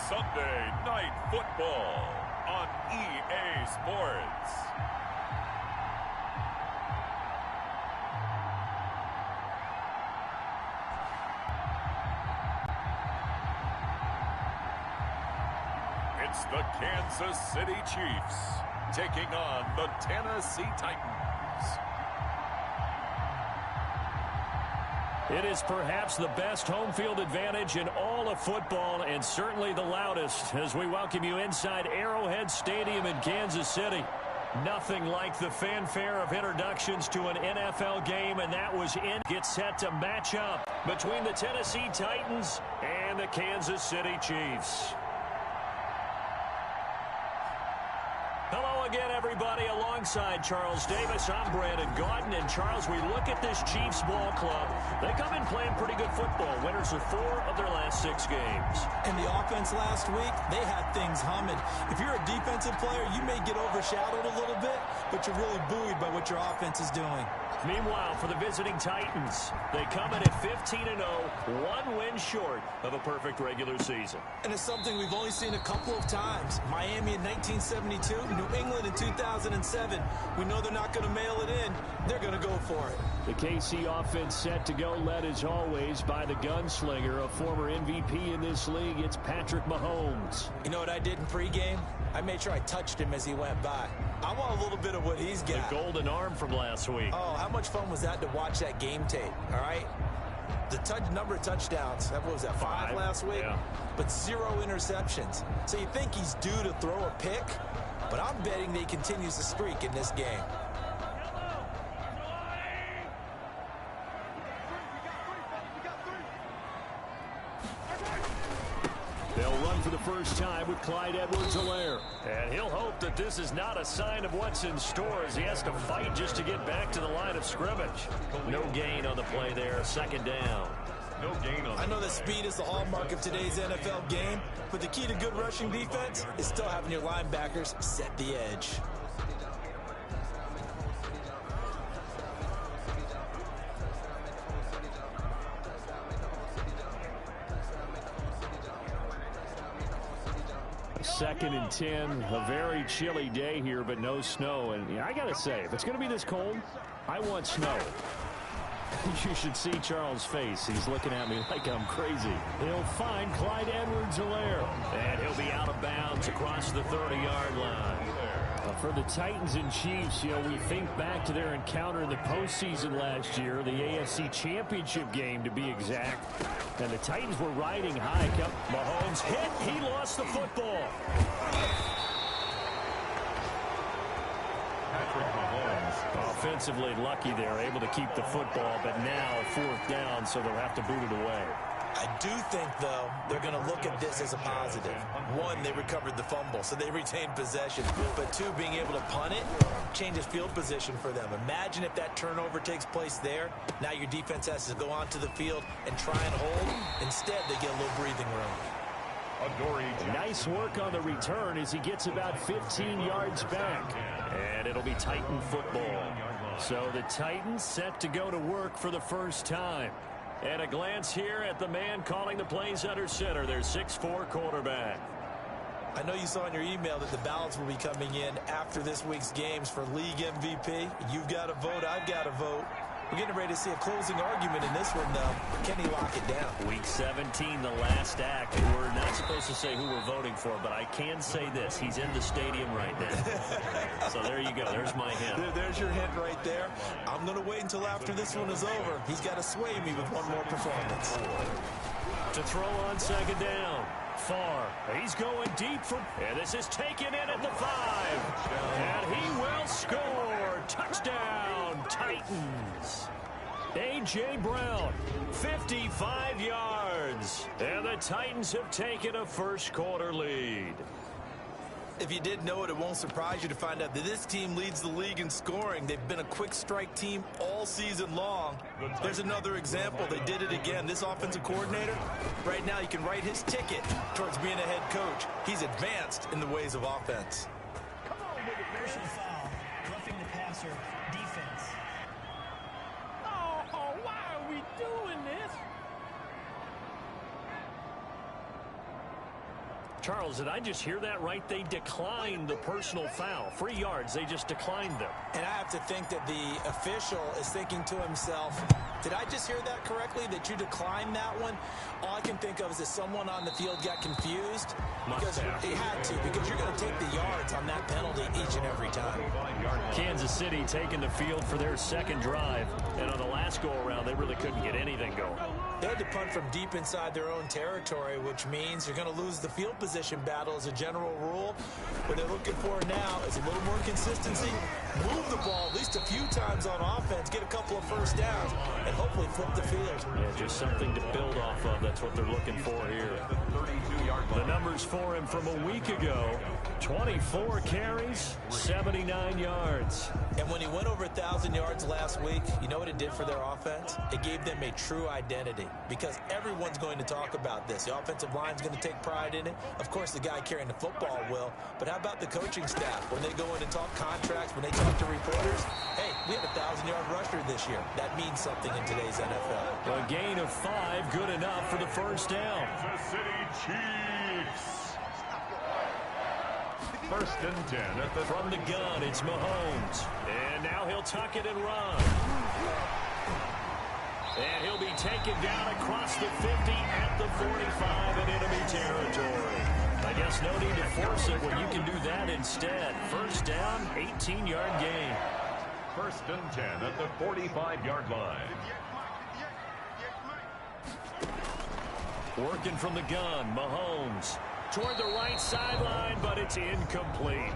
Sunday Night Football on EA Sports. It's the Kansas City Chiefs taking on the Tennessee Titans. It is perhaps the best home field advantage in all of football, and certainly the loudest, as we welcome you inside Arrowhead Stadium in Kansas City. Nothing like the fanfare of introductions to an NFL game, and that was in. Gets set to match up between the Tennessee Titans and the Kansas City Chiefs. Hello again, everybody. Alongside Charles Davis, I'm Brandon Gaudin. And Charles, we look at this Chiefs ball club. They come in playing pretty good football. Winners of 4 of their last 6 games. And the offense last week, they had things humming. If you're a defensive player, you may get overshadowed a little bit, but you're really buoyed by what your offense is doing. Meanwhile, for the visiting Titans, they come in at 15-0, 1 win short of a perfect regular season. And it's something we've only seen a couple of times. Miami in 1972, New England in 2007. We know they're not going to mail it in. They're going to go for it. The KC offense set to go, led as always by the gunslinger, a former MVP in this league. It's Patrick Mahomes. You know what I did in pregame? I made sure I touched him as he went by. I want a little bit of what he's got. The golden arm from last week. Oh, how much fun was that to watch that game tape, all right? The number of touchdowns, what was that, 5 last week? Yeah. But 0 interceptions. So you think he's due to throw a pick? But I'm betting that he continues the streak in this game. They'll run for the first time with Clyde Edwards-Helaire. And he'll hope that this is not a sign of what's in store as he has to fight just to get back to the line of scrimmage. No gain on the play there, 2nd down. No gain on. I know that speed is the hallmark of today's NFL game, but the key to good rushing defense is still having your linebackers set the edge. Second and 10, a very chilly day here, but no snow. And I got to say, if it's going to be this cold, I want snow. You should see Charles' face. He's looking at me like I'm crazy. He'll find Clyde Edwards-Helaire. And he'll be out of bounds across the 30-yard line. For the Titans and Chiefs, we think back to their encounter in the postseason last year, the AFC Championship game to be exact. And the Titans were riding high. Mahomes hit. He lost the football. Patrick Mahomes. Offensively lucky they're able to keep the football, but now 4th down, so they'll have to boot it away. I do think, though, they're going to look at this as a positive. 1, they recovered the fumble, so they retained possession. But 2, being able to punt it changes field position for them. Imagine if that turnover takes place there. Now your defense has to go onto the field and try and hold. Instead, they get a little breathing room. Nice work on the return as he gets about 15 yards back. And it'll be Titan football. So the Titans set to go to work for the first time. And a glance here at the man calling the plays under center, their 6'4" quarterback. I know you saw in your email that the ballots will be coming in after this week's games for league MVP. You've got a vote, I've got a vote. We're getting ready to see a closing argument in this one, though. Can he lock it down? Week 17, the last act. We're not supposed to say who we're voting for, but I can say this. He's in the stadium right now. So there you go. There's my hint. There's your hint right there. I'm going to wait until after this one is over. He's got to sway me with one more performance. To throw on 2nd down. Far. He's going deep from... And this is taken in at the 5. And he will score. Touchdown, Titans. A.J. Brown, 55 yards. And the Titans have taken a first-quarter lead. If you didn't know it, it won't surprise you to find out that this team leads the league in scoring. They've been a quick strike team all season long. There's another example. They did it again. This offensive coordinator, right now, you can write his ticket towards being a head coach. He's advanced in the ways of offense. Personal foul, roughing the passer, defense. Oh, why are we doing this? Charles, did I just hear that right? They declined the personal foul. 3 yards, they just declined them. And I have to think that the official is thinking to himself, did I just hear that correctly, that you declined that one? All I can think of is that someone on the field got confused. Because he had to, because you're going to take the yards on that penalty each and every time. Kansas City taking the field for their second drive. And on the last go-around, they really couldn't get anything going. They had to punt from deep inside their own territory, which means you're going to lose the field position battle as a general rule. What they're looking for now is a little more consistency, move the ball at least a few times on offense, get a couple of first downs, and hopefully flip the field. Yeah, just something to build off of. That's what they're looking for here. The numbers for him from a week ago, 24 carries, 79 yards. And when he went over 1,000 yards last week, you know what it did for their offense? It gave them a true identity because everyone's going to talk about this. The offensive line's going to take pride in it. Of course, the guy carrying the football will. But how about the coaching staff? When they go in and talk contracts, when they talk to reporters, hey, we have a 1,000-yard rusher this year. That means something in today's NFL. A gain of 5, good enough for the first down. Kansas City Chiefs. First and 10 at the From the gun, it's Mahomes. And now he'll tuck it and run. And he'll be taken down across the 50 at the 45 in enemy territory. I guess no need to force it when you can do that instead. First down, 18-yard gain. First and 10 at the 45-yard line. Working from the gun, Mahomes. Toward the right sideline, but it's incomplete.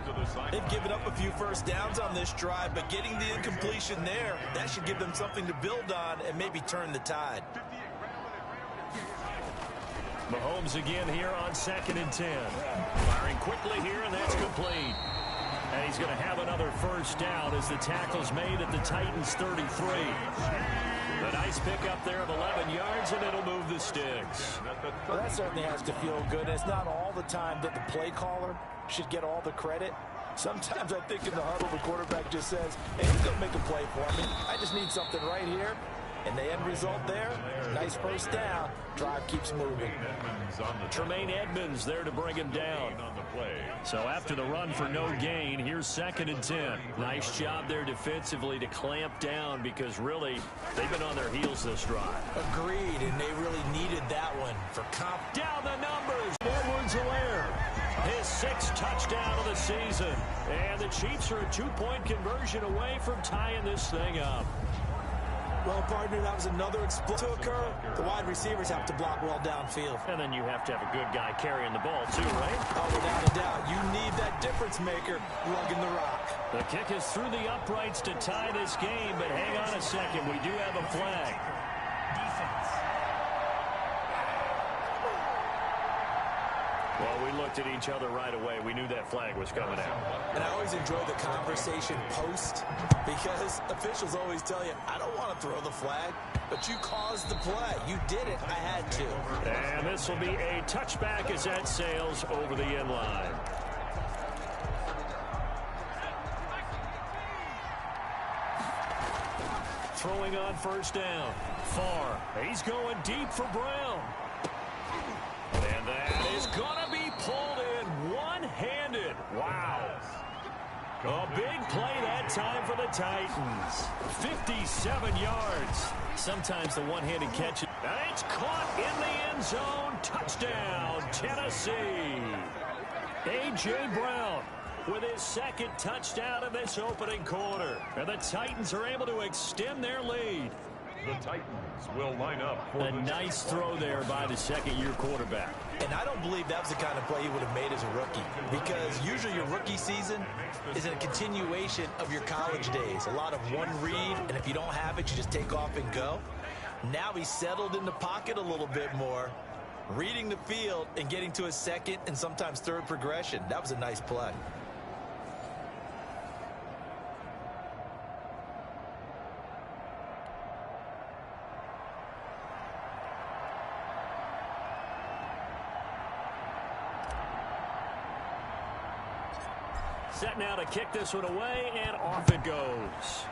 They've given up a few first downs on this drive, but getting the incompletion there, that should give them something to build on and maybe turn the tide. Mahomes again here on 2nd and 10. Firing quickly here, and that's complete. And he's going to have another first down as the tackle's made at the Titans' 33. A nice pickup there of 11 yards, and it'll move the sticks. Well, that certainly has to feel good. And it's not all the time that the play caller should get all the credit. Sometimes I think in the huddle, the quarterback just says, hey, he's going to make a play for me. I just need something right here. And the end result there, nice first down. Drive keeps moving. Tremaine Edmonds there to bring him down. So after the run for no gain, here's 2nd and 10. Nice job there defensively to clamp down because really they've been on their heels this drive. Agreed, and they really needed that one for comp. Down the numbers. Edwards-Helaire. His 6th touchdown of the season. And the Chiefs are a 2-point conversion away from tying this thing up. Well, partner, that was another explosion to occur. The wide receivers have to block well downfield. And then you have to have a good guy carrying the ball, too, right? Oh, without a doubt. You need that difference maker lugging the rock. The kick is through the uprights to tie this game, but hang on a second. We do have a flag. Defense. Well, we looked at each other right away. We knew that flag was coming out. And I always enjoy the conversation post because officials always tell you, I don't want to throw the flag, but you caused the play. You did it. I had to. And this will be a touchback as that sails over the end line. Throwing on first down. Farr. He's going deep for Brown. And that is going to be pulled in one-handed. Wow. A big play that time for the Titans. 57 yards. Sometimes the one-handed catch. And it's caught in the end zone. Touchdown, Tennessee. A.J. Brown with his 2nd touchdown of this opening quarter. And the Titans are able to extend their lead. The Titans will line up for a nice throw there by the 2nd-year quarterback. And I don't believe that was the kind of play he would have made as a rookie because usually your rookie season is a continuation of your college days. A lot of one read, and if you don't have it, you just take off and go. Now he's settled in the pocket a little bit more, reading the field and getting to a 2nd and sometimes 3rd progression. That was a nice play. Set now to kick this one away, and off it goes.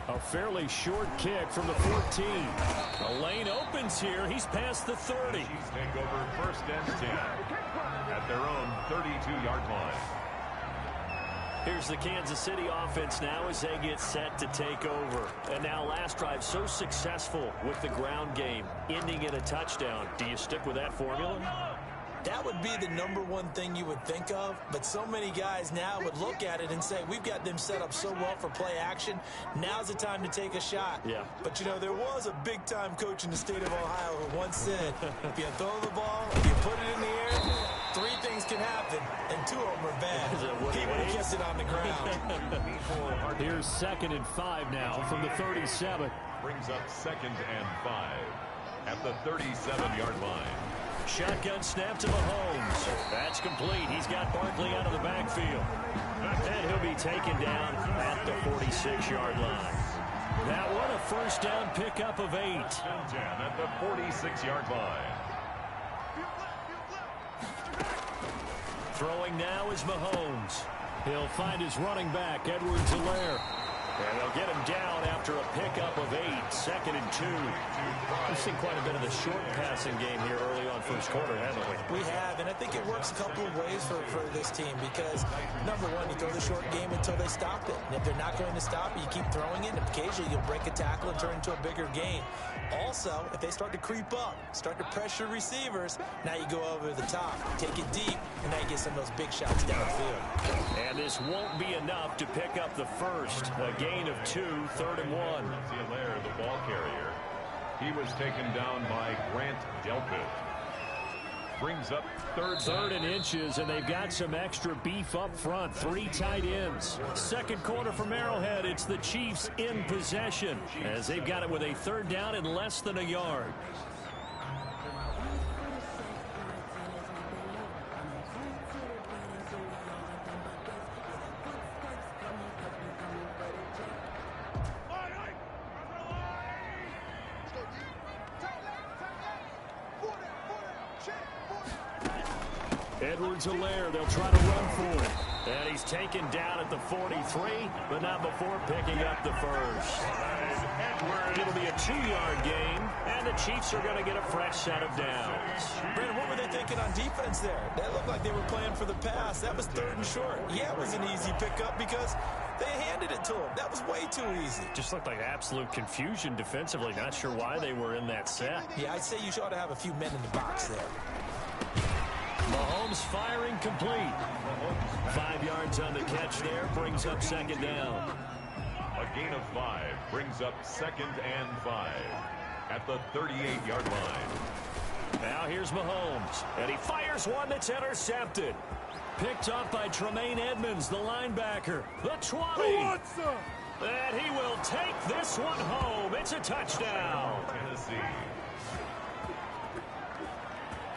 A A fairly short kick from the 14. A lane opens here. He's past the 30. Chiefs take over 1st and 10 at their own 32-yard line. Here's the Kansas City offense now as they get set to take over. And now last drive so successful with the ground game, ending in a touchdown. Do you stick with that formula? That would be the #1 thing you would think of, but so many guys now would look at it and say, we've got them set up so well for play action. Now's the time to take a shot. Yeah. But, you know, there was a big-time coach in the state of Ohio who once said, if you throw the ball, if you put it in the air, 3 things can happen, and 2 of them are bad. He would have kept it on the ground. Here's 2nd and 5 now from the 37. Brings up 2nd and 5 at the 37-yard line. Shotgun snap to Mahomes. That's complete. He's got Barkley out of the backfield. And he'll be taken down at the 46-yard line. That one a 1st down pickup of 8. 10 at the 46-yard line. Throwing now is Mahomes. He'll find his running back, Edwards-Helaire. And they'll get him down after a pickup of 8, 2nd and 2. We've seen quite a bit of the short passing game here early on 1st quarter, haven't we? We have, and I think it works a couple of ways for this team because, #1, you throw the short game until they stop it. And if they're not going to stop it, you keep throwing it, and occasionally you'll break a tackle and turn it into a bigger gain. Also, if they start to creep up, start to pressure receivers, now you go over the top, take it deep, and now you get some of those big shots downfield. And this won't be enough to pick up the first. A gain of 2, 3rd and 1. Helaire, the ball carrier. He was taken down by Grant Delpit. Brings up 3rd and inches, and they've got some extra beef up front. 3 tight ends. 2nd quarter from Arrowhead. It's the Chiefs in possession as they've got it with a 3rd down and less than a yard. Edwards-Helaire, they'll try to run for it. And he's taken down at the 43, but not before picking up the first. It'll be a 2-yard gain, and the Chiefs are going to get a fresh set of downs. Brandon, what were they thinking on defense there? That looked like they were playing for the pass. That was 3rd and short. Yeah, it was an easy pickup because they handed it to him. That was way too easy. Just looked like absolute confusion defensively. Not sure why they were in that set. Yeah, I'd say you ought to have a few men in the box there. Mahomes firing complete. 5 yards on the catch there, brings up 2nd down. A gain of 5 brings up 2nd and 5 at the 38-yard line. Now here's Mahomes, and he fires one that's intercepted. Picked up by Tremaine Edmonds, the linebacker. The 20. And he will take this one home. It's a touchdown. Tennessee.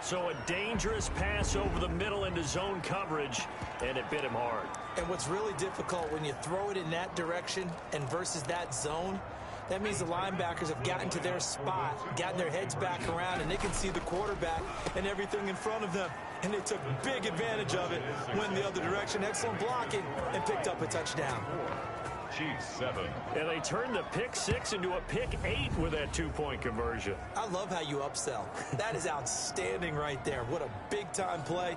So a dangerous pass over the middle into zone coverage, and it bit him hard. And what's really difficult when you throw it in that direction and versus that zone, that means the linebackers have gotten to their spot, gotten their heads back around, and they can see the quarterback and everything in front of them. And they took big advantage of it, went the other direction, excellent blocking, and picked up a touchdown. Chiefs 7. And they turned the pick 6 into a pick 8 with that 2-point conversion. I love how you upsell. That is outstanding right there. What a big-time play.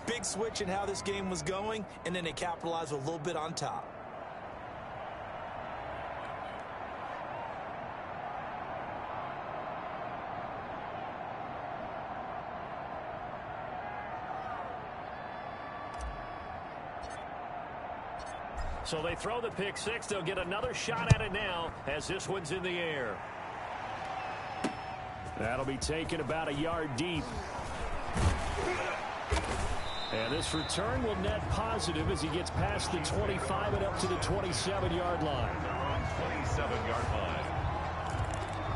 Big switch in how this game was going, and then they capitalized with a little bit on top. So they throw the pick 6. They'll get another shot at it now as this one's in the air. That'll be taken about a yard deep. And this return will net positive as he gets past the 25 and up to the 27-yard line. 27-yard line.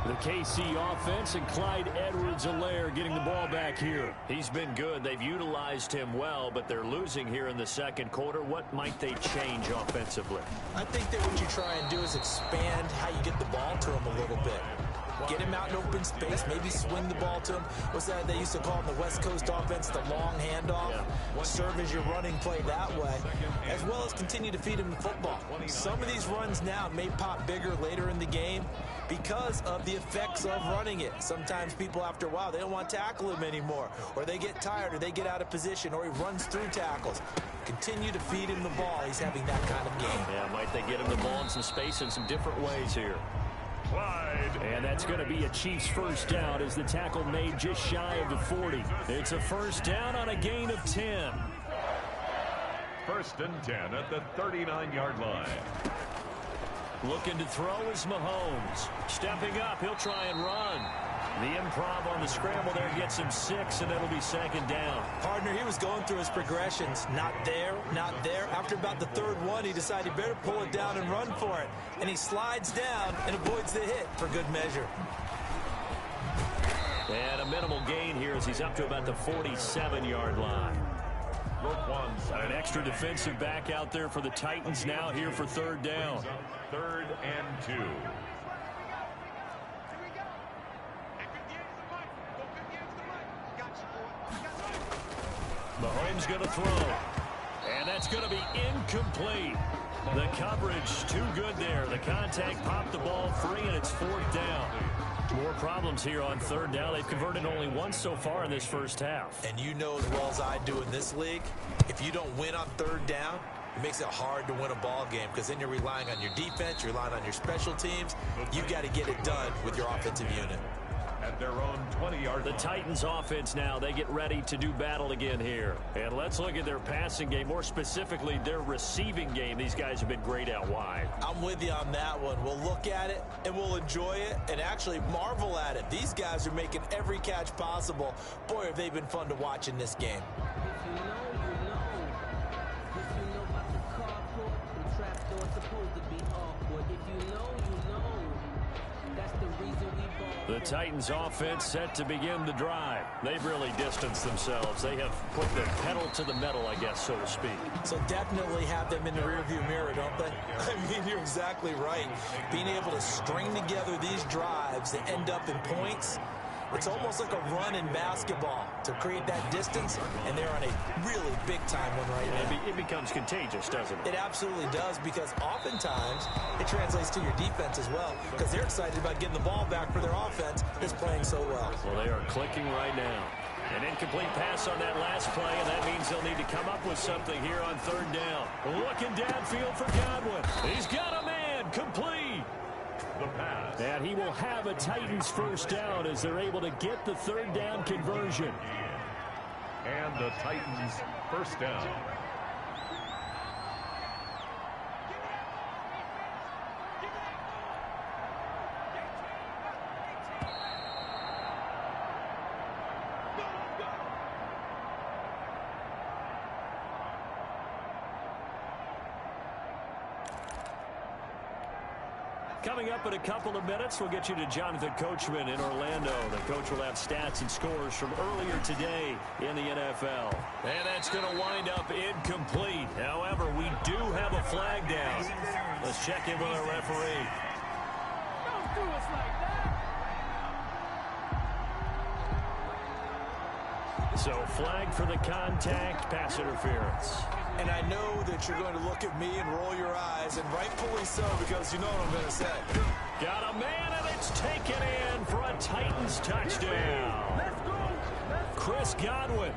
The KC offense and Clyde Edwards-Helaire getting the ball back here. He's been good. They've utilized him well, but they're losing here in the 2nd quarter. What might they change offensively? I think that what you try and do is expand how you get the ball to him a little bit. Get him out in open space. Maybe swing the ball to him. What's that they used to call in the West Coast offense, the long handoff? Yeah. Serve as your running play that way, as well as continue to feed him the football. Some of these runs now may pop bigger later in the game because of the effects of running it. Sometimes people, after a while, they don't want to tackle him anymore, or they get tired, or they get out of position, or he runs through tackles. Continue to feed him the ball. He's having that kind of game. Yeah, might they get him the ball in some space in some different ways here. And that's going to be a Chiefs first down as the tackle made just shy of the 40. It's a first down on a gain of 10. First and 10 at the 39-yard line. Looking to throw is Mahomes. Stepping up, he'll try and run. The improv on the scramble there gets him 6, and it'll be second down. Partner, he was going through his progressions. Not there, not there. After about the third one, he decided he better pull it down and run for it. And he slides down and avoids the hit for good measure. And a minimal gain here as he's up to about the 47-yard line. An extra defensive back out there for the Titans now here for third down. 3rd and 2. Mahomes going to throw. And that's going to be incomplete. The coverage too good there. The contact popped the ball free, and it's 4th down. More problems here on third down. They've converted only once so far in this first half. And you know as well as I do in this league, if you don't win on third down, it makes it hard to win a ball game because then you're relying on your defense, you're relying on your special teams. You've got to get it done with your offensive unit. At their own 20-yard line. The Titans offense now, they get ready to do battle again here. And let's look at their passing game, more specifically their receiving game. These guys have been great out wide. I'm with you on that one. We'll look at it and we'll enjoy it and actually marvel at it. These guys are making every catch possible. Boy, have they been fun to watch in this game. The Titans offense set to begin the drive. They've really distanced themselves. They have put the pedal to the metal, I guess, so to speak. So definitely have them in the rearview mirror, don't they? I mean, you're exactly right. Being able to string together these drives that end up in points, it's almost like a run in basketball to create that distance, and they're on a really big-time one right now. It becomes contagious, doesn't it? It absolutely does, because oftentimes it translates to your defense as well, because they're excited about getting the ball back for their offense that's playing so well. Well, they are clicking right now. An incomplete pass on that last play, and that means they'll need to come up with something here on third down. Looking downfield for Godwin. He's got a man, complete. The pass. And he will have a Titans first down as they're able to get the third down conversion. And the Titans first down. Coming up in a couple of minutes, we'll get you to Jonathan Coachman in Orlando. The coach will have stats and scores from earlier today in the NFL. And that's going to wind up incomplete. However, we do have a flag down. Let's check in with our referee. Don't do us like that. So flag for the contact, pass interference. And I know that you're going to look at me and roll your eyes, and rightfully so, because you know what I'm going to say. Got a man, and it's taken in for a Titans touchdown. Let's go. Chris Godwin.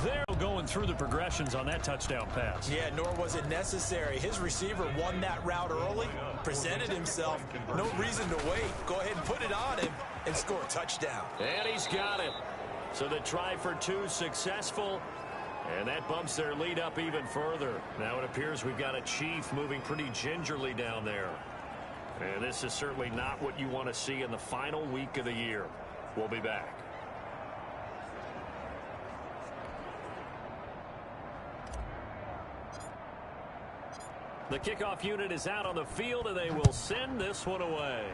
They're going through the progressions on that touchdown pass. Yeah, nor was it necessary. His receiver won that route early, presented himself. No reason to wait. Go ahead and put it on him and score a touchdown. And he's got it. So the try for two successful. And that bumps their lead up even further. Now it appears we've got a Chief moving pretty gingerly down there. And this is certainly not what you want to see in the final week of the year. We'll be back. The kickoff unit is out on the field, and they will send this one away.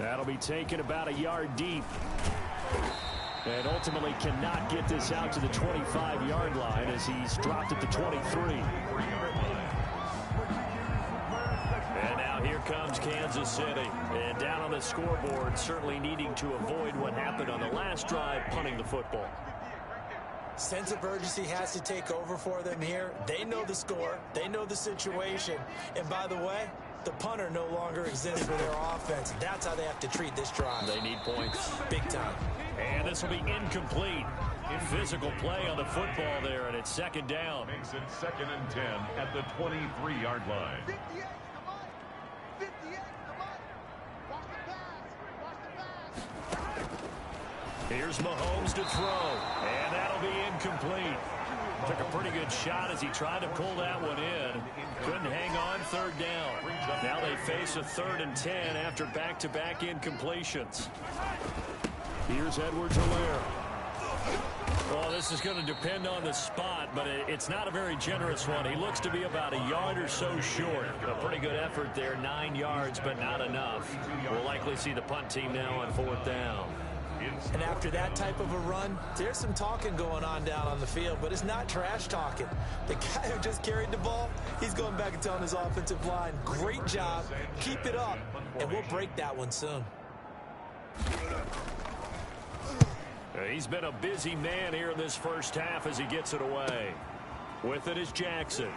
That'll be taken about a yard deep. And ultimately cannot get this out to the 25-yard line as he's dropped at the 23. And now here comes Kansas City. And down on the scoreboard, certainly needing to avoid what happened on the last drive, punting the football. Sense of urgency has to take over for them here. They know the score. They know the situation. And by the way, the punter no longer exists for their offense. That's how they have to treat this drive. They need points. Big time. And this will be incomplete. Physical play on the football there, and it's second down. Makes it 2nd and 10 at the 23-yard line. 58, come on. 58, come on. Watch the pass. Here's Mahomes to throw, and that'll be incomplete. Took a pretty good shot as he tried to pull that one in. Couldn't hang on, third down. Now they face a 3rd and 10 after back-to-back incompletions. Here's Edwards-Helaire. Well, this is going to depend on the spot, but it's not a very generous one. He looks to be about a yard or so short. A pretty good effort there, 9 yards, but not enough. We'll likely see the punt team now on 4th down. And after that type of a run, there's some talking going on down on the field, but it's not trash talking. The guy who just carried the ball, he's going back and telling his offensive line, great job, keep it up, and we'll break that one soon. He's been a busy man here in this first half as he gets it away. With it is Jackson.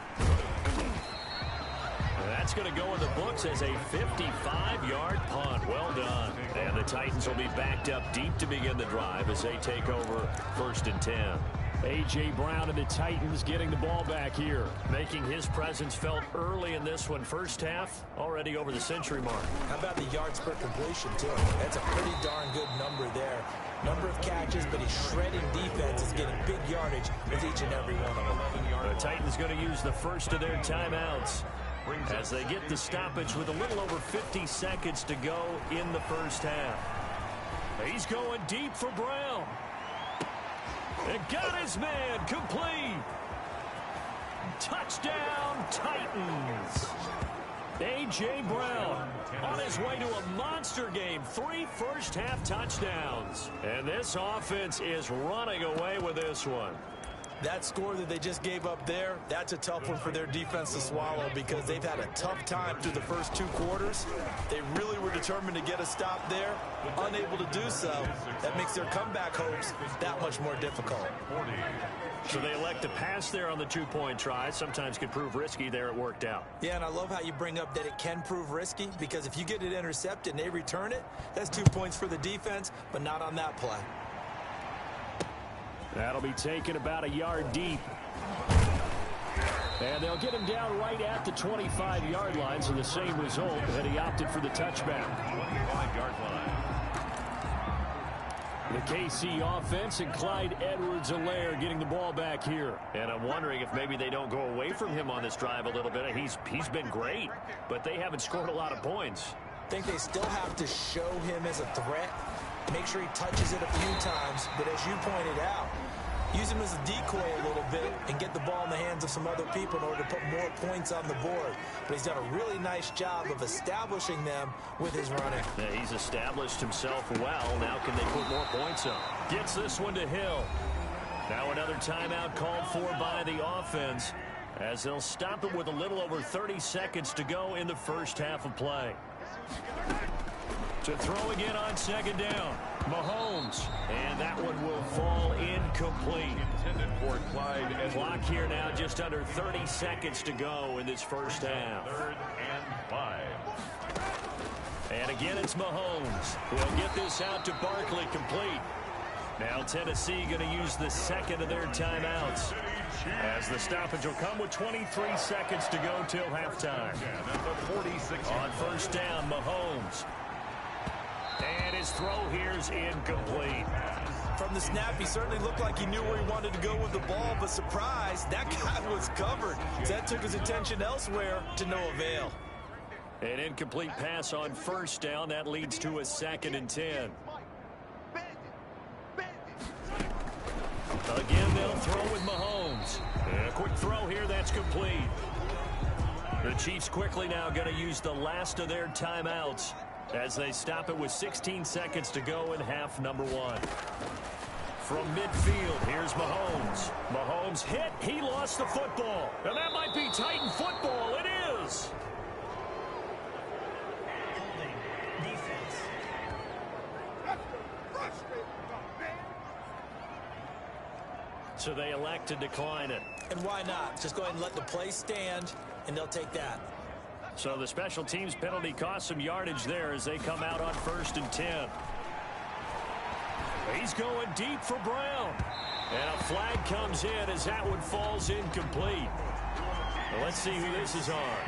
That's going to go in the books as a 55-yard punt. Well done. And the Titans will be backed up deep to begin the drive as they take over 1st and 10. A.J. Brown and the Titans getting the ball back here, making his presence felt early in this one. First half, already over the century mark. How about the yards per completion, too? That's a pretty darn good number there. Number of catches, but his shredding defense is getting big yardage with each and every one of them. The Titans going to use the first of their timeouts as they get the stoppage with a little over 50 seconds to go in the first half. He's going deep for Brown. And got his man complete. Touchdown, Titans. A.J. Brown on his way to a monster game. 3 first-half touchdowns. And this offense is running away with this one. That score that they just gave up there, that's a tough one for their defense to swallow because they've had a tough time through the first 2 quarters. They really were determined to get a stop there, unable to do so. That makes their comeback hopes that much more difficult. So they elect to pass there on the 2-point try. Sometimes could prove risky there. It worked out. Yeah, and I love how you bring up that it can prove risky because if you get it intercepted and they return it, that's 2 points for the defense, but not on that play. That'll be taken about a yard deep. And they'll get him down right at the 25-yard line, so the same result, that he opted for the touchback. 25-yard line. The KC offense and Clyde Edwards-Helaire getting the ball back here. And I'm wondering if maybe they don't go away from him on this drive a little bit. He's been great, but they haven't scored a lot of points. I think they still have to show him as a threat. Make sure he touches it a few times, but as you pointed out, use him as a decoy a little bit and get the ball in the hands of some other people in order to put more points on the board. But he's done a really nice job of establishing them with his running. Yeah, he's established himself well. Now can they put more points up? Gets this one to Hill. Now another timeout called for by the offense as they'll stop it with a little over 30 seconds to go in the first half of play. To throw again on second down. Mahomes. And that one will fall incomplete. Intended for Clyde Edwards. Clock here now just under 30 seconds to go in this first half. 3rd and 5. And again, it's Mahomes. He'll get this out to Barkley complete. Now Tennessee going to use the second of their timeouts as the stoppage will come with 23 seconds to go till halftime. At the 46. On first down, Mahomes. And his throw here's incomplete. From the snap, he certainly looked like he knew where he wanted to go with the ball, but surprise, that guy was covered. So that took his attention elsewhere to no avail. An incomplete pass on first down. That leads to a 2nd and 10. Again, they'll throw with Mahomes. A quick throw here, that's complete. The Chiefs quickly now going to use the last of their timeouts as they stop it with 16 seconds to go in half number 1. From midfield, here's Mahomes. Mahomes hit. He lost the football. And that might be Titan football. It is. So they elect to decline it. And why not? Just go ahead and let the play stand, and they'll take that. So the special teams penalty cost some yardage there as they come out on 1st and 10. He's going deep for Brown. And a flag comes in as that one falls incomplete. Well, let's see who this is on.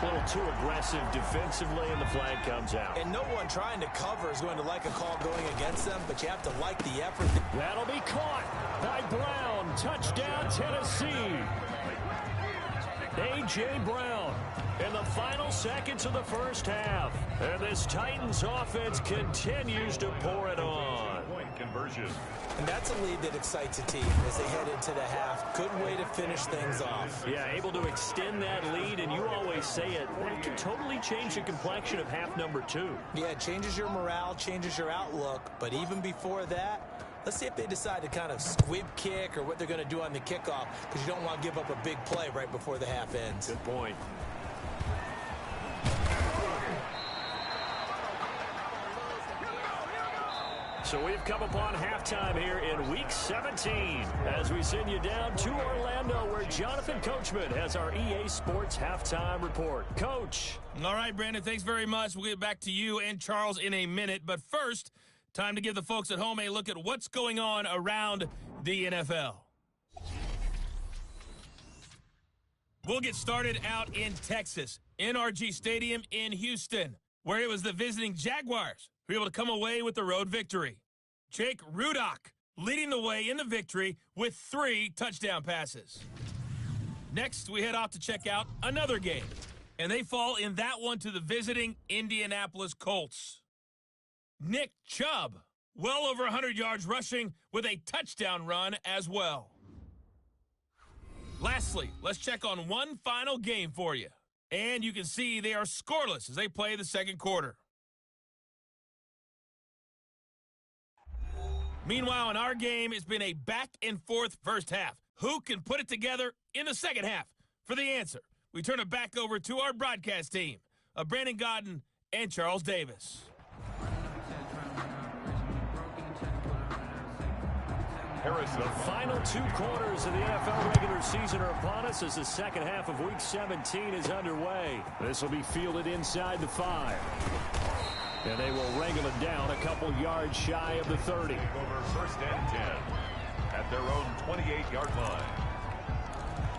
A little too aggressive defensively, and the flag comes out. And no one trying to cover is going to like a call going against them, but you have to like the effort. That'll be caught by Brown. Touchdown, Tennessee. A.J. Brown in the final seconds of the first half. And this Titans offense continues to pour it on. Point conversion. And that's a lead that excites a team as they head into the half. Good way to finish things off. Yeah, able to extend that lead, and you always say it, that can totally change the complexion of half number 2. Yeah, it changes your morale, changes your outlook, but even before that, let's see if they decide to kind of squib kick or what they're going to do on the kickoff, because you don't want to give up a big play right before the half ends. Good point. So we've come upon halftime here in Week 17 as we send you down to Orlando where Jonathan Coachman has our EA Sports Halftime Report. Coach. All right, Brandon, thanks very much. We'll get back to you and Charles in a minute. But first, time to give the folks at home a look at what's going on around the NFL. We'll get started out in Texas, NRG Stadium in Houston, where it was the visiting Jaguars who were able to come away with the road victory. Jake Rudock leading the way in the victory with 3 touchdown passes. Next, we head off to check out another game, and they fall in that one to the visiting Indianapolis Colts. Nick Chubb, well over 100 yards rushing with a touchdown run as well. Lastly, let's check on one final game for you. And you can see they are scoreless as they play the second quarter. Meanwhile, in our game, it's been a back-and-forth first half. Who can put it together in the second half? For the answer, we turn it back over to our broadcast team of Brandon Gaudin and Charles Davis. The final 2 quarters of the NFL regular season are upon us as the second half of Week 17 is underway. This will be fielded inside the 5. And they will wrangle it down a couple yards shy of the 30. Over 1st and 10 at their own 28-yard line.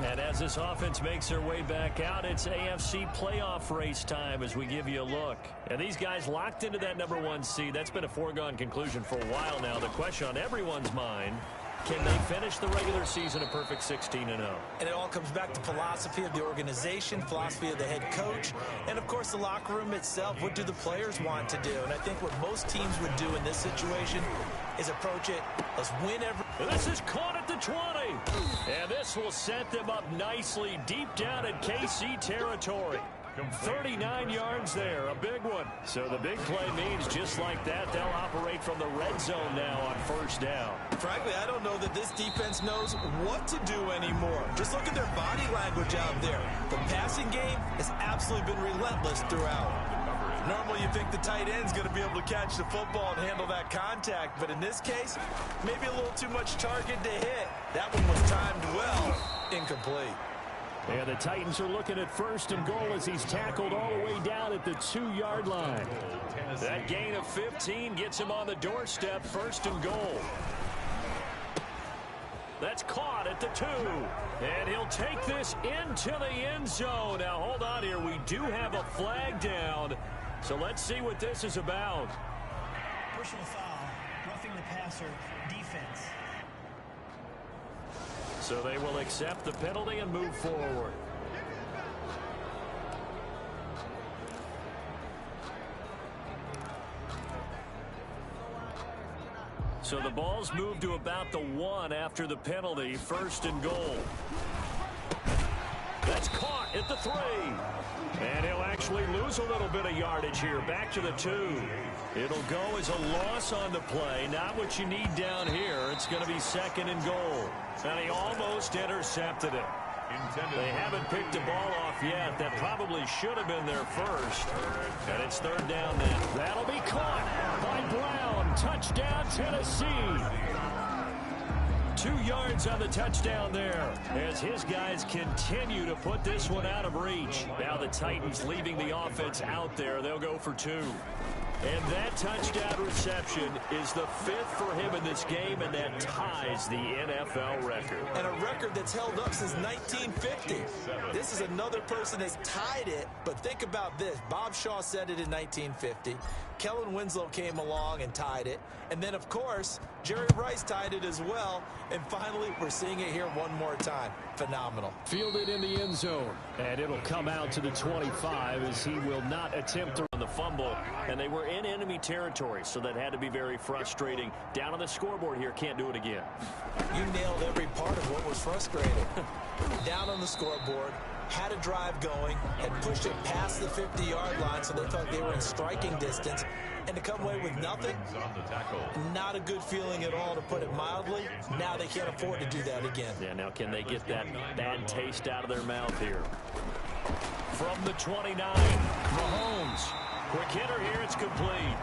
And as this offense makes their way back out, it's AFC playoff race time as we give you a look. And these guys locked into that number 1 seed. That's been a foregone conclusion for a while now. The question on everyone's mind, can they finish the regular season a perfect 16-0? And it all comes back to philosophy of the organization, philosophy of the head coach, and, of course, the locker room itself. What do the players want to do? And I think what most teams would do in this situation is approach it, let's win every... This is caught at the 20. And this will set them up nicely deep down in KC territory. 39 yards there, a big one. So the big play means just like that, they'll operate from the red zone now on 1st down. Frankly, I don't know that this defense knows what to do anymore. Just look at their body language out there. The passing game has absolutely been relentless throughout. Normally you think the tight end's going to be able to catch the football and handle that contact, but in this case, maybe a little too much target to hit. That one was timed well, incomplete. And the Titans are looking at 1st and goal as he's tackled all the way down at the 2-yard line. That gain of 15 gets him on the doorstep, 1st and goal. That's caught at the 2. And he'll take this into the end zone. Now, hold on here. We do have a flag down. So let's see what this is about. Personal foul, roughing the passer, defense. So they will accept the penalty and move forward. So the ball's moved to about the 1 after the penalty, 1st and goal. That's caught at the 3. And he'll actually lose a little bit of yardage here, back to the 2. It'll go as a loss on the play, not what you need down here. It's going to be 2nd and goal. And he almost intercepted it. They haven't picked a ball off yet. That probably should have been their first. And it's third down then. That'll be caught by Brown. Touchdown, Tennessee. 2 yards on the touchdown there as his guys continue to put this one out of reach. Now the Titans leaving the offense out there. They'll go for 2. And that touchdown reception is the 5th for him in this game, and that ties the NFL record. And a record that's held up since 1950. This is another person that's tied it, but think about this. Bob Shaw said it in 1950. Kellen Winslow came along and tied it. And then, of course, Jerry Rice tied it as well. And finally, we're seeing it here one more time. Phenomenal. Fielded in the end zone. And it'll come out to the 25 as he will not attempt to run the fumble. And they were in enemy territory, so that had to be very frustrating. Down on the scoreboard here, can't do it again. You nailed every part of what was frustrating. Down on the scoreboard, had a drive going, had pushed it past the 50-yard line, so they thought they were in striking distance. And to come away with nothing, not a good feeling at all, to put it mildly. Now they can't afford to do that again. Yeah, now can they get that bad taste out of their mouth here? From the 29, Mahomes. Quick hitter here, it's complete.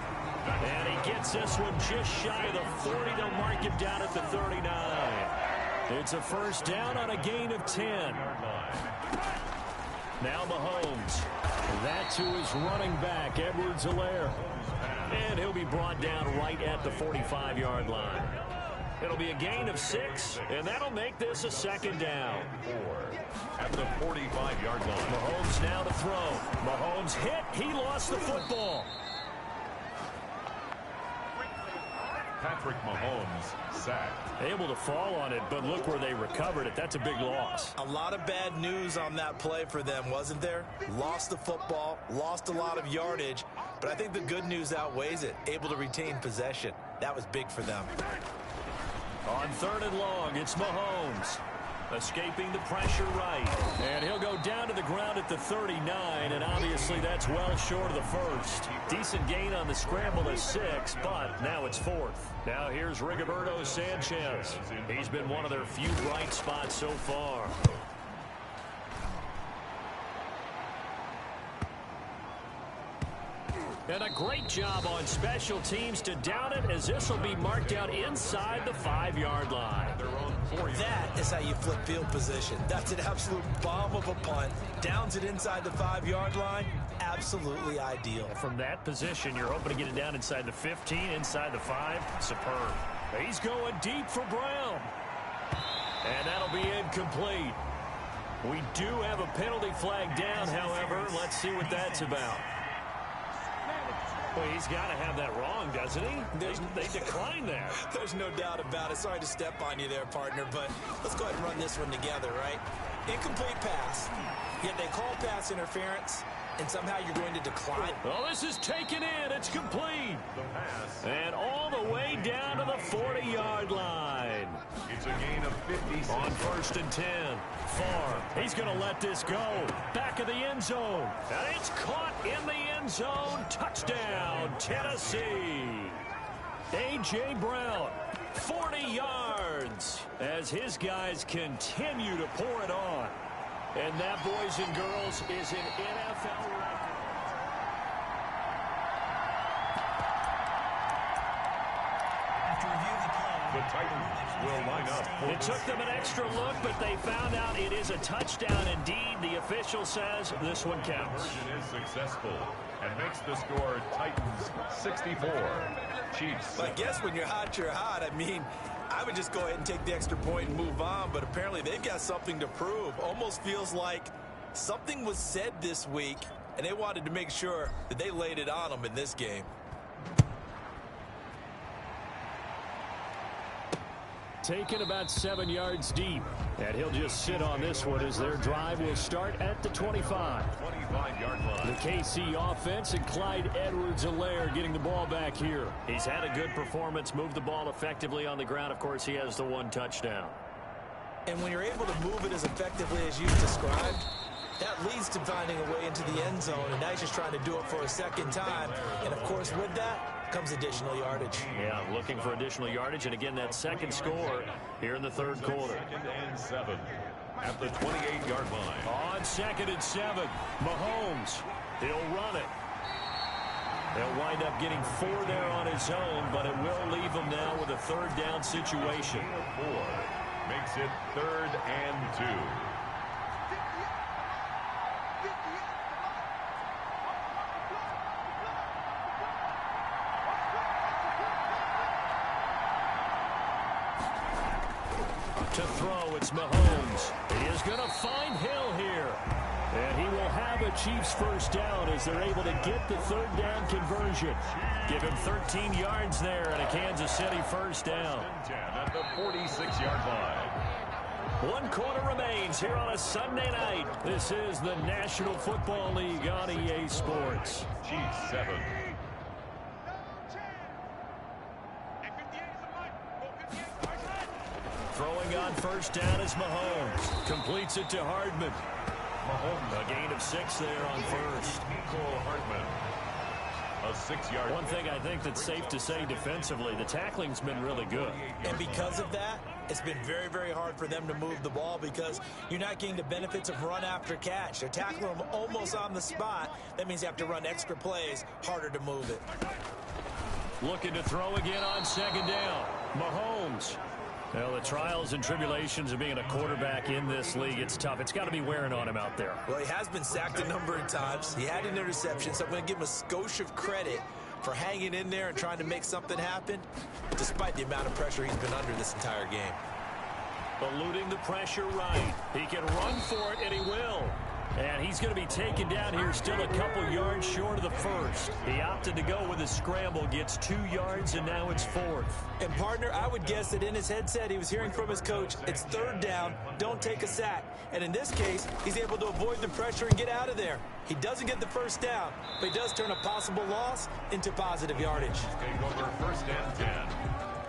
And he gets this one just shy of the 40. They'll mark him down at the 39. It's a first down on a gain of 10. Now Mahomes. That to his running back, Edwards-Helaire. And he'll be brought down right at the 45-yard line. It'll be a gain of 6, and that'll make this a second down. 4 at the 45-yard line. Mahomes now to throw. Mahomes hit. He lost the football. Patrick Mahomes sacked. Able to fall on it, but look where they recovered it. That's a big loss. A lot of bad news on that play for them, wasn't there? Lost the football, lost a lot of yardage, but I think the good news outweighs it. Able to retain possession. That was big for them. On 3rd and long, it's Mahomes. Escaping the pressure right. And he'll go down to the ground at the 39, and obviously that's well short of the first. Decent gain on the scramble of 6, but now it's 4th. Now here's Rigoberto Sanchez. He's been one of their few bright spots so far. And a great job on special teams to down it, as this will be marked out inside the 5-yard line. That is how you flip field position. That's an absolute bomb of a punt. Downs it inside the 5-yard line. Absolutely ideal. From that position, you're hoping to get it down inside the 15, inside the 5. Superb. He's going deep for Brown. And that'll be incomplete. We do have a penalty flag down, however. Let's see what that's about. Well, he's got to have that wrong, doesn't he? They declined that. There's no doubt about it. Sorry to step on you there, partner, but let's go ahead and run this one together, right? Incomplete pass, yet they call pass interference, and somehow you're going to decline. Well, this is taken in. It's complete. And all the way down to the 40-yard line. It's a gain of 56. On 1st and 10. Far. He's going to let this go. Back of the end zone. And it's caught in the end zone. Touchdown, Tennessee. A.J. Brown, 40 yards, as his guys continue to pour it on. And that, boys and girls, is an NFL record. After review of the play, The Titans will line up. It took them an extra look, but they found out it is a touchdown indeed. The official says this one counts. Conversion is successful and makes the score Titans 64. Chiefs. I guess when you're hot, you're hot. I mean, I would just go ahead and take the extra point and move on, but apparently they've got something to prove. Almost feels like something was said this week, and they wanted to make sure that they laid it on them in this game. Taken about 7 yards deep. And he'll just sit on this one as their drive will start at the 25. 25-yard line. The KC offense and Clyde Edwards-Helaire getting the ball back here. He's had a good performance, moved the ball effectively on the ground. Of course, he has the 1 touchdown. And when you're able to move it as effectively as you've described, that leads to finding a way into the end zone, and now he's just trying to do it for a second time. And, of course, with that comes additional yardage. Yeah, looking for additional yardage, and again, that second score here in the 3rd quarter. 2nd and 7. at the 28-yard line. On 2nd and 7, Mahomes. He'll run it. He'll wind up getting 4 there on his own, but it will leave him now with a 3rd down situation. 4 makes it 3rd and 2. To throw, it's Mahomes. He is going to find Hill here. And he will have a Chiefs 1st down as they're able to get the 3rd down conversion. Give him 13 yards there and a Kansas City 1st down. 10 at the 46-yard line. 1 quarter remains here on a Sunday night. This is the National Football League on EA Sports. Chiefs 7. Throwing on 1st down is Mahomes. Completes it to Hardman. Mahomes. A gain of 6 there on 1st. Cole Hartman. A 6-yard. One thing I think that's safe to say defensively, the tackling's been really good. And because of that, it's been very, very hard for them to move the ball because you're not getting the benefits of run after catch. They're tackling them almost on the spot. That means you have to run extra plays, harder to move it. Looking to throw again on 2nd down. Mahomes. Well, the trials and tribulations of being a quarterback in this league, it's tough. It's got to be wearing on him out there. Well, he has been sacked a number of times. He had an interception, so I'm going to give him a skosh of credit for hanging in there and trying to make something happen, despite the amount of pressure he's been under this entire game. Eluding the pressure right. He can run for it, and he will. And he's going to be taken down here still a couple yards short of the 1st. He opted to go with a scramble, gets 2 yards, and now it's 4th. And, partner, I would guess that in his headset he was hearing from his coach, it's 3rd down, don't take a sack. And in this case, he's able to avoid the pressure and get out of there. He doesn't get the 1st down, but he does turn a possible loss into positive yardage. Take over 1st and 10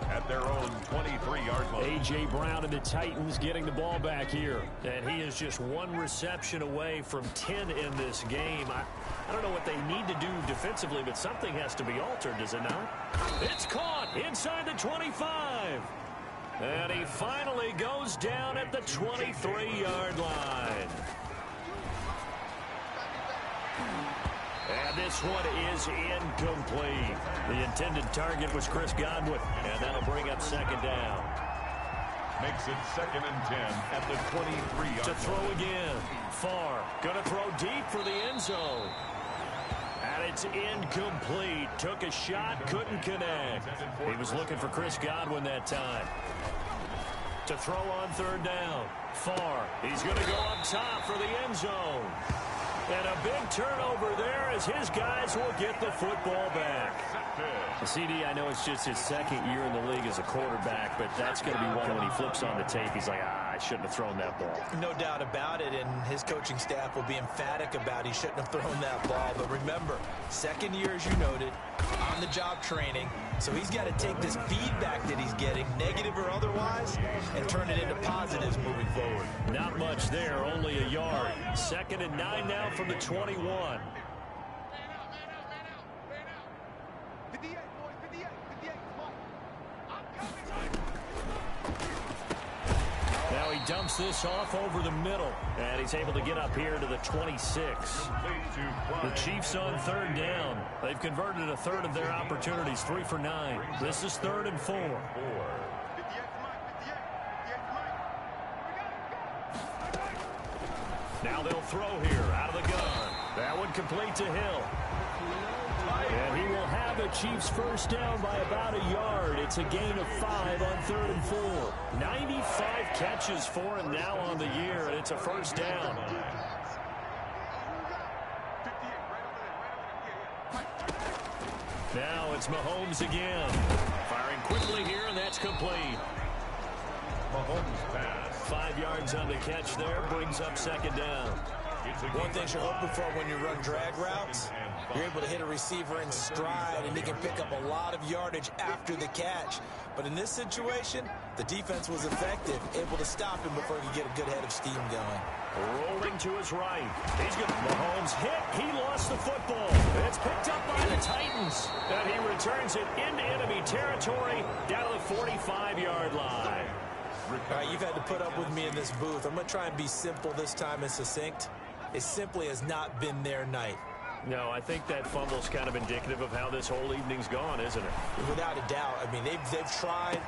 at their own 23-yard line. A.J. Brown and the Titans getting the ball back here. And he is just 1 reception away from 10 in this game. I don't know what they need to do defensively, but something has to be altered, does it not? It's caught inside the 25. And he finally goes down at the 23-yard line. And this one is incomplete. The intended target was Chris Godwin, and that'll bring up 2nd down. Makes it 2nd and 10 at the 23-yard line. To throw again. Farr going to throw deep for the end zone. And it's incomplete. Took a shot, couldn't connect. He was looking for Chris Godwin that time. To throw on 3rd down. Farr, he's going to go up top for the end zone. And a big turnover there as his guys will get the football back. CD, I know it's just his 2nd year in the league as a quarterback, but that's going to be one when he flips on the tape. He's like, I shouldn't have thrown that ball. No doubt about it, and his coaching staff will be emphatic about he shouldn't have thrown that ball. But remember, 2nd year, as you noted, on-the-job training. So he's got to take this feedback that he's getting, negative or otherwise, and turn it into positives moving forward. Not much there, only a yard. 2nd and 9 now from the 21. Now he dumps this off over the middle, and he's able to get up here to the 26. The Chiefs on 3rd down. They've converted a 1/3 of their opportunities, 3 for 9. This is 3rd and 4. Now they'll throw here out of the gun. That one complete to Hill. And he will have a Chiefs 1st down by about a yard. It's a gain of 5 on 3rd and 4. 95 catches for him now on the year, and it's a 1st down. Now it's Mahomes again. Firing quickly here, and that's complete. Mahomes pass. 5 yards on the catch there, brings up 2nd down. One thing you're hoping for when you run drag routes, you're able to hit a receiver in stride, and he can pick up a lot of yardage after the catch. But in this situation, the defense was effective, able to stop him before he could get a good head of steam going. Rolling to his right. He's got Mahomes hit. He lost the football. It's picked up by the Titans. And he returns it into enemy territory down to the 45-yard line. All right, you've had to put up with me in this booth. I'm going to try and be simple this time and succinct. It simply has not been their night. No, I think that fumble's kind of indicative of how this whole evening's gone, isn't it? Without a doubt. I mean, they've tried.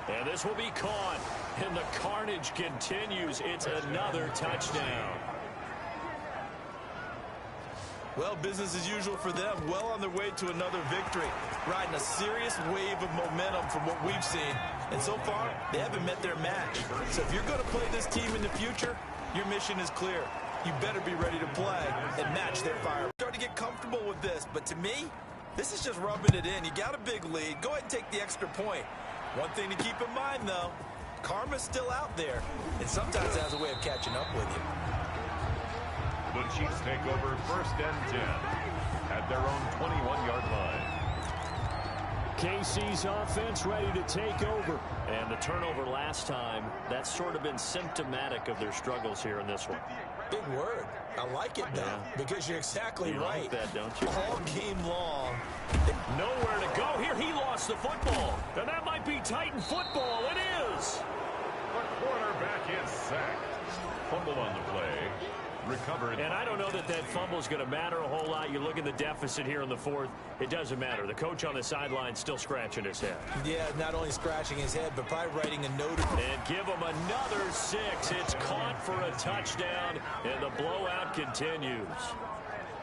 And this will be caught. And the carnage continues. It's another touchdown. Well, business as usual for them. Well on their way to another victory. Riding a serious wave of momentum from what we've seen. And so far, they haven't met their match. So if you're going to play this team in the future, your mission is clear. You better be ready to play and match their fire. Start to get comfortable with this, but to me, this is just rubbing it in. You got a big lead. Go ahead and take the extra point. One thing to keep in mind, though, karma's still out there, and sometimes it has a way of catching up with you. The Chiefs take over 1st and 10 at their own 21-yard line. KC's offense ready to take over. And the turnover last time, that's sort of been symptomatic of their struggles here in this one. Big word. I like it, though, because you're exactly right. Like that, don't you? All game long. Nowhere to go. Here he lost the football. And that might be Titan football. It is. The quarterback is sacked. Fumble on the play. Recovered. And I don't know that fumble is going to matter a whole lot. You look at the deficit here in the 4th. It doesn't matter. The coach on the sideline still scratching his head. Yeah, not only scratching his head, but probably writing a note. And give him another 6. It's caught for a touchdown, and the blowout continues.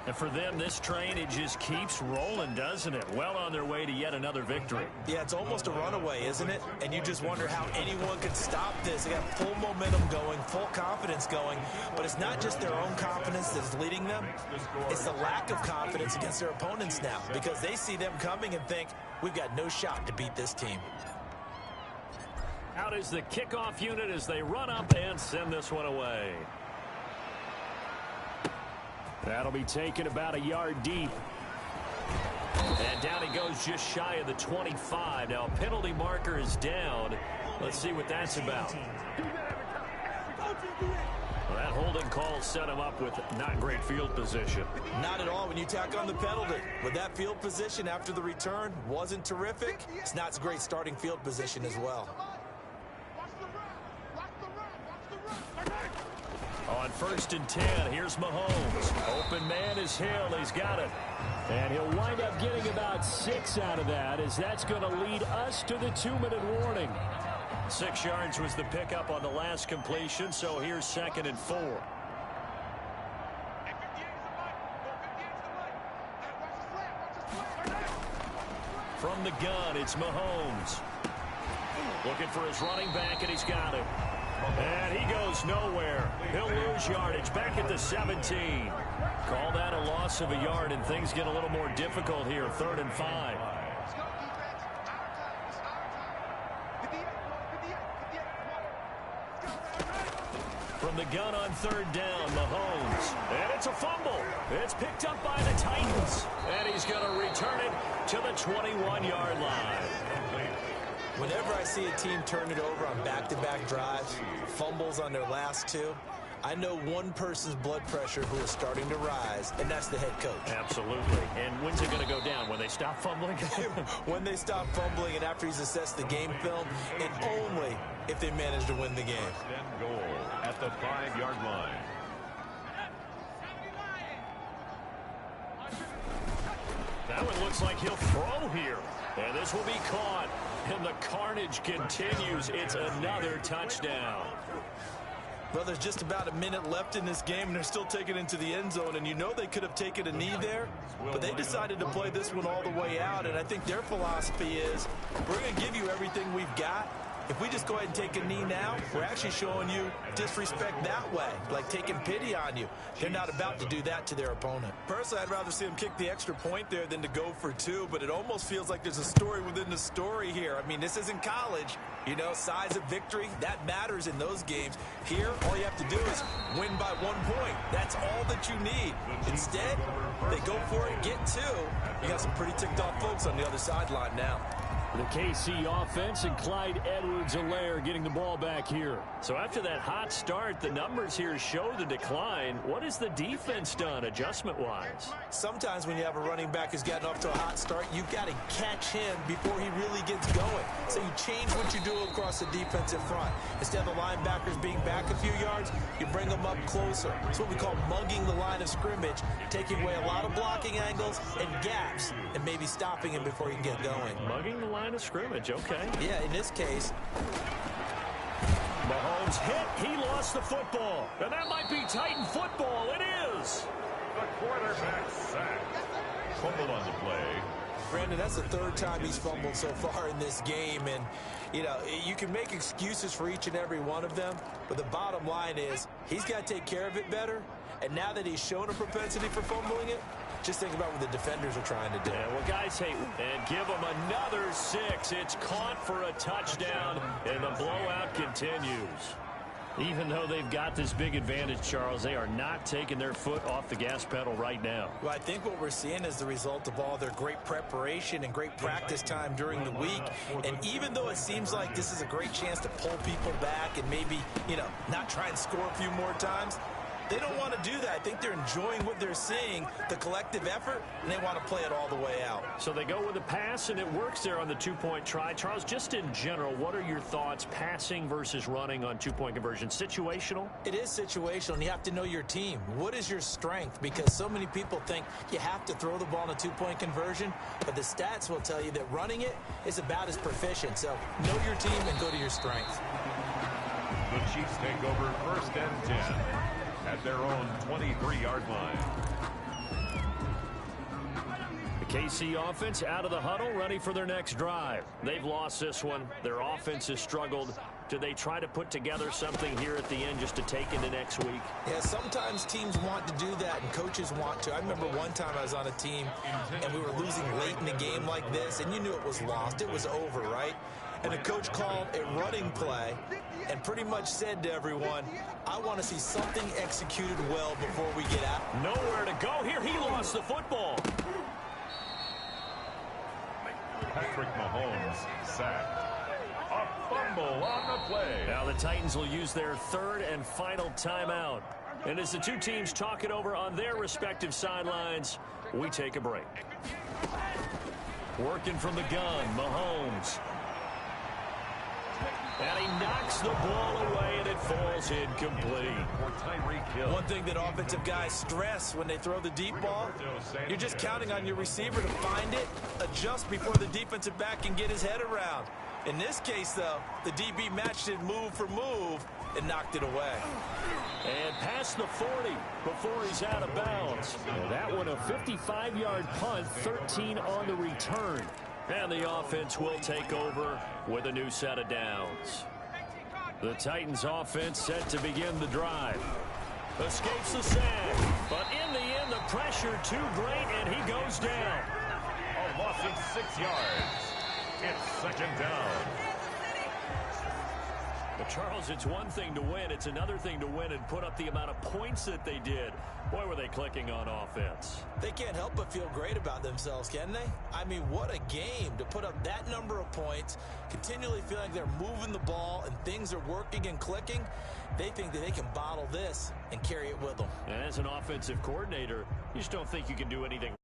And for them, this train, it just keeps rolling, doesn't it? Well on their way to yet another victory. Yeah, it's almost a runaway, isn't it? And you just wonder how anyone could stop this. They got full momentum going, full confidence going. But it's not just their own confidence that's leading them. It's the lack of confidence against their opponents now, because they see them coming and think, we've got no shot to beat this team. Out is the kickoff unit as they run up and send this one away. That'll be taken about a yard deep. And down he goes just shy of the 25. Now a penalty marker is down. Let's see what that's about. Well, that holding call set him up with not great field position. Not at all when you tack on the penalty. With that field position after the return wasn't terrific. It's not a great starting field position as well. On 1st and 10, here's Mahomes. Open man is Hill. He's got it. And he'll wind up getting about 6 out of that, as that's going to lead us to the 2-minute warning. 6 yards was the pickup on the last completion, so here's 2nd and 4. From the gun, it's Mahomes. Looking for his running back, and he's got it. And he goes nowhere. He'll lose yardage back at the 17. Call that a loss of a yard, and things get a little more difficult here. 3rd and 5. From the gun on 3rd down, Mahomes. And it's a fumble. It's picked up by the Titans. And he's going to return it to the 21-yard line. Whenever I see a team turn it over on back-to-back drives, fumbles on their last 2, I know one person's blood pressure who is starting to rise, and that's the head coach. Absolutely. And when's it going to go down? When they stop fumbling? When they stop fumbling and after he's assessed the game film, and only if they manage to win the game. And goal at the 5-yard line. That one looks like he'll throw here. And this will be caught. And the carnage continues. It's another touchdown. Well, there's just about a minute left in this game, and they're still taking it into the end zone. And you know they could have taken a knee there, but they decided to play this one all the way out. And I think their philosophy is, we're going to give you everything we've got. If we just go ahead and take a knee now, we're actually showing you disrespect that way, like taking pity on you. They're not about to do that to their opponent. Personally, I'd rather see them kick the extra point there than to go for 2, but it almost feels like there's a story within the story here. I mean, this isn't college. You know, size of victory, that matters in those games. Here, all you have to do is win by 1 point. That's all that you need. Instead, they go for it, get 2. You got some pretty ticked off folks on the other sideline now. The KC offense and Clyde Edwards-Helaire getting the ball back here. So after that hot start, the numbers here show the decline. What has the defense done adjustment-wise? Sometimes when you have a running back who's gotten off to a hot start, you've got to catch him before he really gets going. So you change what you do across the defensive front. Instead of the linebackers being back a few yards, you bring them up closer. It's what we call mugging the line of scrimmage, taking away a lot of blocking angles and gaps, and maybe stopping him before he can get going. Mugging the line of scrimmage, okay. Yeah, in this case, Mahomes hit. He lost the football. And that might be Titan football. It is. The quarterback sacked. Fumbled on the play. Brandon, that's the third time he's fumbled so far in this game. And, you know, you can make excuses for each and every one of them. But the bottom line is he's got to take care of it better. And now that he's shown a propensity for fumbling it, just think about what the defenders are trying to do. Yeah, well, guys, hey, and give them another 6. It's caught for a touchdown, and the blowout continues. Even though they've got this big advantage, Charles, they are not taking their foot off the gas pedal right now. Well, I think what we're seeing is the result of all their great preparation and great practice time during the week. And even though it seems like this is a great chance to pull people back and maybe, you know, not try and score a few more times, they don't want to do that. I think they're enjoying what they're seeing, the collective effort, and they want to play it all the way out. So they go with a pass, and it works there on the two-point try. Charles, just in general, what are your thoughts passing versus running on two-point conversion? Situational? It is situational, and you have to know your team. What is your strength? Because so many people think you have to throw the ball in a two-point conversion, but the stats will tell you that running it is about as proficient. So know your team and go to your strength. The Chiefs take over 1st and 10. At their own 23-yard line. The KC offense out of the huddle, ready for their next drive. They've lost this one. Their offense has struggled. Do they try to put together something here at the end just to take into next week? Yeah, sometimes teams want to do that and coaches want to. I remember one time I was on a team and we were losing late in a game like this, and you knew it was lost. It was over, right? And the coach called a running play and pretty much said to everyone, I want to see something executed well before we get out. Nowhere to go here. He lost the football. Patrick Mahomes sacked. A fumble on the play. Now the Titans will use their 3rd and final timeout. And as the two teams talk it over on their respective sidelines, we take a break. Working from the gun, Mahomes. And he knocks the ball away, and it falls incomplete. For Tyreek Hill. One thing that offensive guys stress when they throw the deep ball, you're just counting on your receiver to find it, adjust before the defensive back can get his head around. In this case, though, the DB matched it move for move and knocked it away. And past the 40 before he's out of bounds. And that one a 55-yard punt, 13 on the return. And the offense will take over with a new set of downs. The Titans offense set to begin the drive. Escapes the sack, but in the end, the pressure too great, and he goes down. A loss of 6 yards. It's 2nd down. But Charles, it's one thing to win. It's another thing to win and put up the amount of points that they did. Boy, were they clicking on offense. They can't help but feel great about themselves, can they? I mean, what a game to put up that number of points, continually feeling like they're moving the ball and things are working and clicking. They think that they can bottle this and carry it with them. And as an offensive coordinator, you just don't think you can do anything